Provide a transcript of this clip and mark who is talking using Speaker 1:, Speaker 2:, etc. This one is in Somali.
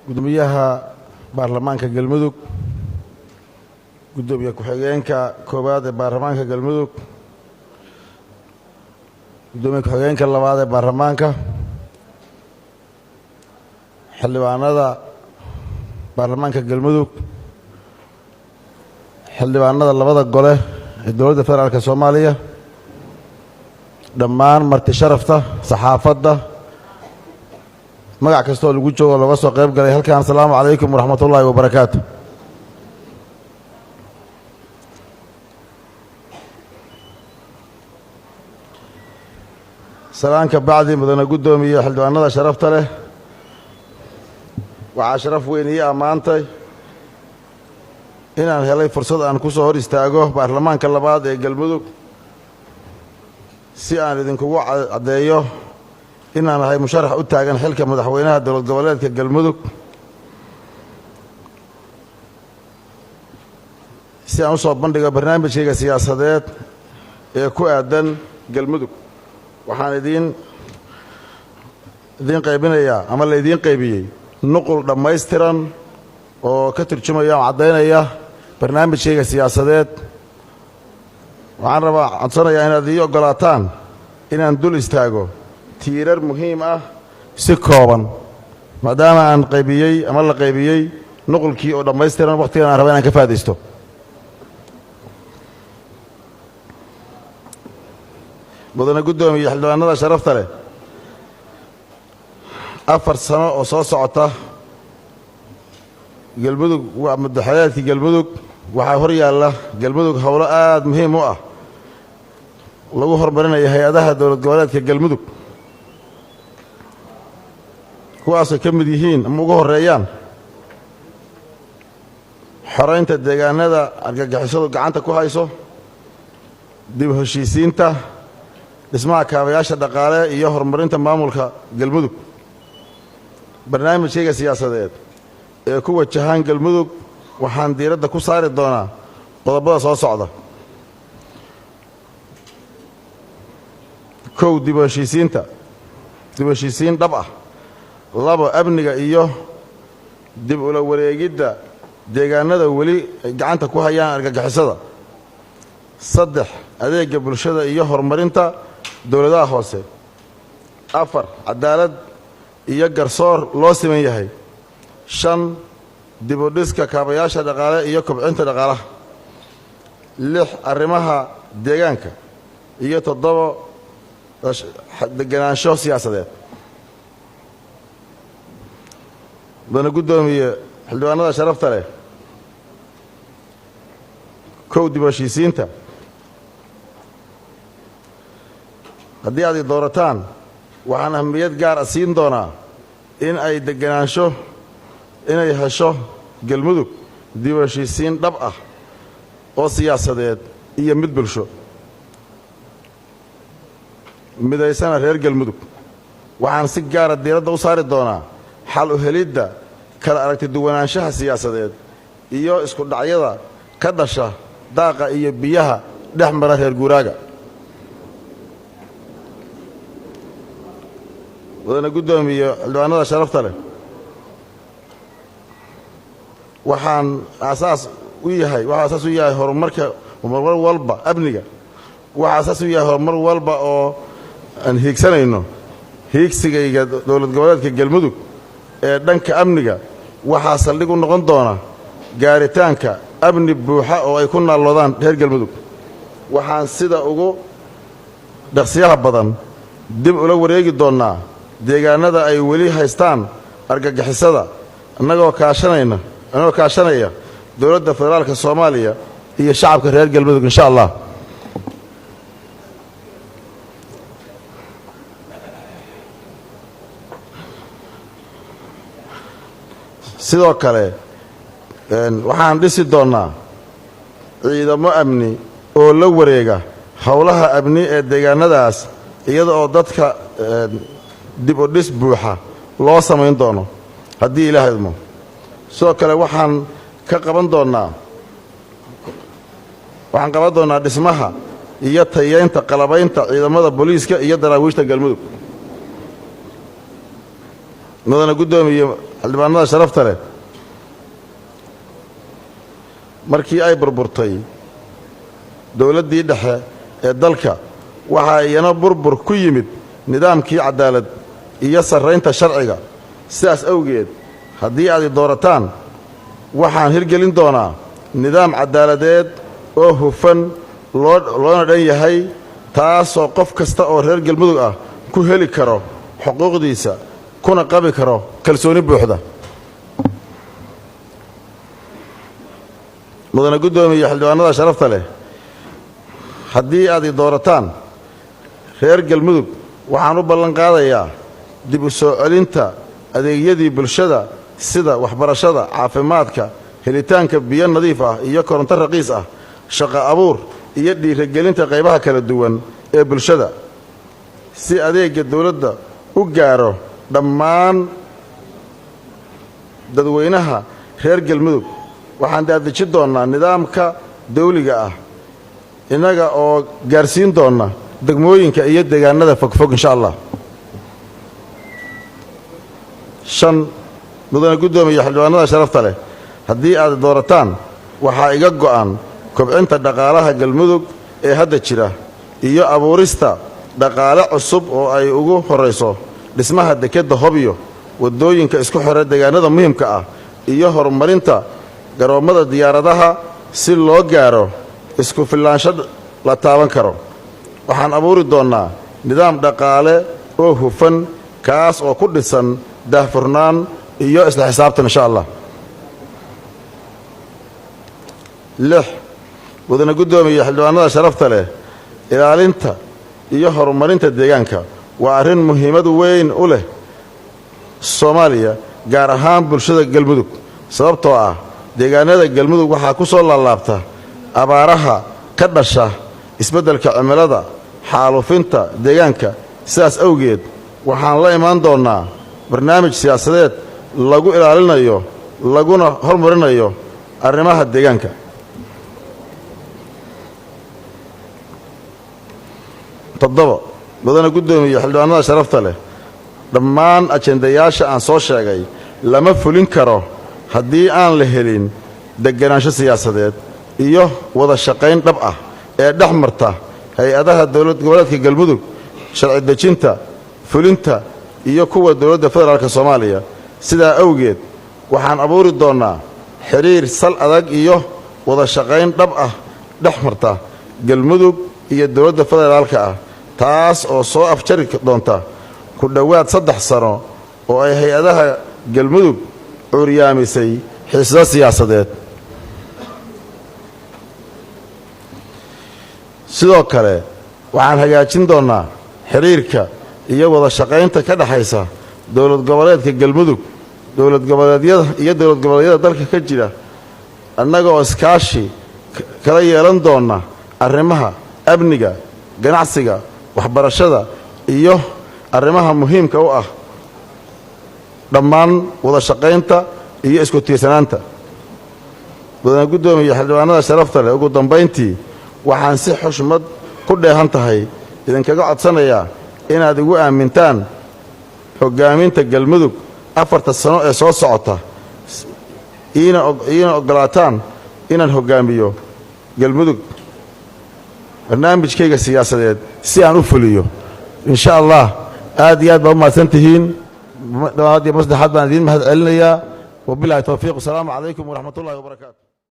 Speaker 1: gudoomiyaha baarlamaanka galmudug gudoomiye ku-xigeenka koowaad ee baarlamaanka galmudug gudoomiye ku-xigeenka labaad ee baarlamaanka xildhibaanada baarlamaanka galmudug xildhibaanada labada gole ee dowladda federaalk Soomaaliya dhammaan marti sharafta saxaafadda magac kasta oo lagu joogo laga soo qayb galay halkaan assalaamu calaykum waraxmatullaahi wabarakaatu salaanka bacdi mudane gudoomiye xildhibaanada sharafta leh waxaa sharaf weyn ii ammaantay inaan helay fursad aan ku soo hor istaago baarlamaanka labaad ee galmudug si aan idinkugu caddeeyo inaan ahay musharax u taagan xilka madaxweynaha dowlad goboleedka galmudug si aan u soo bandhigo barnaamijkayga siyaasadeed ee ku aadan galmudug waxaan idiin qaybinayaa ama la idiin qaybiyey nuqul dhammaystiran oo ka turjumaya oo caddaynaya barnaamijkayga siyaasadeed waxaan codsanayaa inaad ii oggolaataan inaan dul istaago tiirar muhiim ah si kooban maadaama aan qaybiyey ama la qaybiyey nuqulkii oo dhammaystiran wakhtigan aan raba inaan ka faa'idaysto mudane gudoomiye xildhibaanada sharafta leh 4 sano oo soo socota galmudug waa madaxweynaha galmudug waxaa hor yaalla galmudug howlo aad muhiim u ah lagu horumarinayo hay-adaha dowlad goboleedka galmudug kuwaasoo ka mid yihiin ama ugu horeeyaan xoraynta deegaanada argagixisadu gacanta ku hayso dib u heshiisiinta dhismaha kaabayaasha dhaqaale iyo horumarinta maamulka galmudug barnaamijkayga siyaasadeed ee ku wajahan galmudug waxaan diiradda ku saari doonaa qodobada soo socda 1 dib u heshiisiin dhab ah 2 amniga iyo dib ula wareegidda deegaanada weli ay gacanta ku hayaan argagixisada 3 adeegga bulshada iyo horumarinta dowladaha hoose 4 cadaalad iyo garsoor loo siman yahay 5 dib u dhiska kaabayaasha dhaqaale iyo kobcinta dhaqaalaha 6 arrimaha deegaanka iyo 7 deganaansho siyaasadeed mudane gudoomiye xildhibaanada sharafta leh 1 dib u heshiisiinta haddii aad i doorataan waxaan ahmiyad gaar ah siin doonaa in ay deganaansho inay hesho galmudug dib u heshiisiin dhab ah oo siyaasadeed iyo mid bulsho midaysana reer galmudug waxaan si gaara diiradda u saari doonaa xal u helidda kala aragti duwanaanshaha siyaasadeed iyo isku dhacyada ka dhasha daaqa iyo biyaha dhex mara reer guuraaga mudane gudoomiye xildhibaanada sharafta leh waxaan aasaas u yahay horumarka horumar walba amniga waxaa aasaas u yahay horumar walba oo aan hiigsanayno hiigsigayga dowlad goboleedka galmudug ee dhanka amniga waxaa saldhig u noqon doona gaaritaanka amni buuxa oo ay ku naalloodaan reer galmudug waxaan sida ugu dhaqsiyaha badan dib ula wareegi doonnaa deegaanada ay weli haystaan argagixisada annagoo kaashanaya dowladda federaalka Soomaaliya iyo shacabka reer galmudug insha Allah sidoo kale waxaan dhisi doonaa ciidamo amni oo la wareega howlaha amni ee deegaanadaas iyada oo dadka dib u dhis buuxa loo samayn doono haddii Ilaahay idmo sidoo kale waxaan qaban doonaa dhismaha iyo tayeynta qalabaynta ciidamada booliiska iyo daraawiishta galmudug mudana guddoomiye xildhibaanada sharafta leh markii ay burburtay dowladdii dhexe ee dalka waxaa iyana burbur ku yimid nidaamkii cadaalad iyo sarraynta sharciga sidaas awgeed haddii aad i doorataan waxaan hirgelin doonaa nidaam cadaaladeed oo hufan loona dhan yahay taasoo qof kasta oo reer galmudug ah ku heli karo xuquuqdiisa kuna qabi karo kalsooni buuxda mudana guddoomiye xildhibaanada sharafta leh haddii aad i doorataan reer galmudug waxaan u ballan qaadayaa dib u soo celinta adeegyadii bulshada sida waxbarashada caafimaadka helitaanka biyo nadiif ah iyo koronto raqiis ah shaqo abuur iyo dhiirigelinta qaybaha kala duwan ee bulshada si adeegga dawladda u gaaro dhammaan dadweynaha reer galmudug waxaan daadejin doonnaa nidaamka dawliga ah innaga oo gaarsiin doonna degmooyinka iyo deegaanada fogfog insha allah mudana guddoomiye xildhibaanada sharafta leh haddii aad doorataan waxaa iga go'an kobcinta dhaqaalaha galmudug ee hadda jira iyo abuurista dhaqaale cusub oo ay ugu horrayso dhismaha dekedda hobyo waddooyinka isku xidha deegaanada muhiimka ah iyo horumarinta garoommada diyaaradaha si loo gaaro isku filaansho la taaban karo waxaan abuuri doonnaa nidaam dhaqaale oo hufan kaas oo ku dhisan daahfurnaan iyo isla xisaabtan insha allah mudana guddoomiye xildhibaanada sharafta leh ilaalinta iyo horumarinta deegaanka waa arrin muhiimad weyn u leh soomaaliya gaar ahaan bulshada galmudug sababtoo ah deegaanada galmudug waxaa ku soo laalaabta abaaraha ka dhasha isbeddelka cimilada xaalufinta deegaanka sidaas awgeed waxaan la imaan doonnaa barnaamij siyaasadeed lagu ilaalinayo laguna hormarinayo arrimaha deegaanka mudana guddoomiye xildhibaanada sharafta leh dhammaan ajendayaasha aan soo sheegay lama fulin karo haddii aan la helin degganaansho siyaasadeed iyo wada shaqayn dhab ah ee dhex marta hay-adaha dowlad goboleedka galmudug sharci dejinta fulinta iyo kuwa dowladda federaalk soomaaliya sidaa awgeed waxaan abuuri doonnaa xidhiir sal adag iyo wada shaqayn dhab ah dhex marta galmudug iyo dowladda federaalka ah taas oo soo afjari doonta ku dhowaad 3 sano oo ay hay-adaha galmudug curyaamisay xiisado siyaasadeed sidoo kale waxaan hagaajin doonnaa xidhiirka iyo wada shaqaynta ka dhaxaysa dowlad goboleedka galmudug dowlad goboleedyada dalka ka jira annaga oo iskaashi kala yeelan doonna arrimaha amniga ganacsiga waxbarashada iyo arrimaha muhiimka u ah dhammaan wada shaqaynta iyo isku tiirsanaanta mudana guddoomiye xildhibaanada sharafta leh ugu dambayntii waxaan si xushmad ku dheehan tahay idinkaga codsanayaa inaad igu aamintaan hoggaaminta galmudug 4 sano ee soo socota iina oggolaataan inaan hoggaamiyo galmudug barnaamijkayga siyaasadeed si aan u fuliyo insha allah aad iyo aad baa u mahadsan tihiin dhawaad iyo maslaxaad baan idiin mahad celinayaa wabilaahi towfiiq wasalaamu calaykum waraxmatullahi wabarakaatu